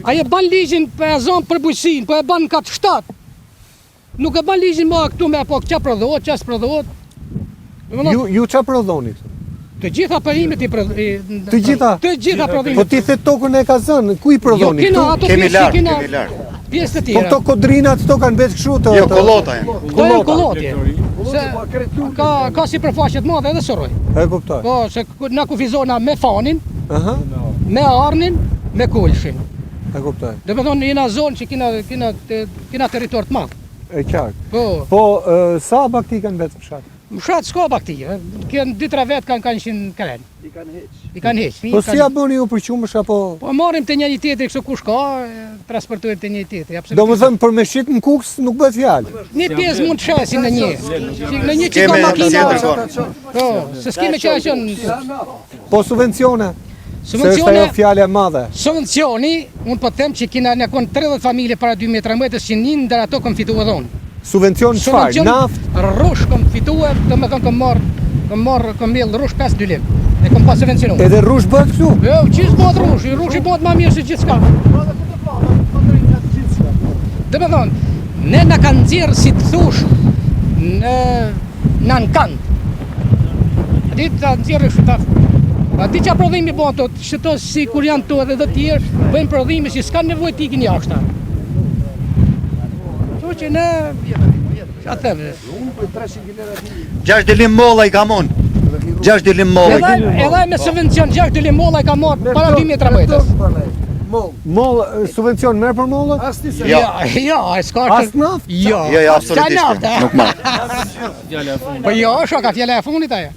Ai e ban ligjin për e zonë për bujqësinë, po e ban kat shtat. Nuk e ban ligjin më këtu me po ç'a prodhohet, ç'a s'prodhohet. Ju ç'a prodhoni? Të gjitha perimet i Të gjitha? Të gjitha prodhimet. Po ti the tokën e ka zënë, ku i prodhoni? Kemi larg. Pjesë të Po tjera. këto kodrinat këto kanë vetë kështu të... Jo, kollota janë. Këto janë kollotje. Se ka sipërfaqe të madhe edhe sorroj. E kuptoj. Po, se na kufizona me fanin, Aha, me arnin, me kulshin. e kuptoj. Dhe me thonë jena zonë që kina territor të madh. E qartë. Po, Po, sa bakti kanë vetë fshat? mshat s'ka bakti, kënë 2-3 vetë kanë 100 kren. I kanë heq. Po si ja bëni ju për qumësh apo... Po marrim të njëri tjetri kështu kush ka, transportojmë të njëri tjetri. Do më thëmë për me shit në kuks nuk bëhet fjalë. Një pjesë mund të shesin në një. Në një që ka makina. Po, se s'kime që qënë. Po subvencione? Se është Subvencione, ajo fjale e madhe. subvencioni, unë po të them që kina në konë 30 familje para 2013 që një ndër ato kom fitu e dhonë. Subvencion çfarë? Naft? Rrush kom fitu e, do me thonë kom mjellë rrush 5 lim. E kom pas subvencionu. Edhe rrush bëhet këtu? Jo, qisë bëhet rrush, rrush i bëhet ma mirë se gjithë s'ka. Dhe me thonë, ne në kanë dzirë si të thush në kant. A di të nëzirë shëtaf. A di që prodhimi bëhen të shëto si kur janë të edhe dhe tjerë, bëjmë prodhimi si s'ka nevojë t'ikin jashta. Që që ne... Që a theve? 6 dilim molla i ka mon. 6 dilim molla. Edhe me subvencion 6 dilim molla i ka marrë para 2013. Moll, subvencion merr për mollën? Jo, e s'ka... As naft? Jo, Jo, absolutisht. Nuk ma. Po jo, shoka fjala e fundit ajo.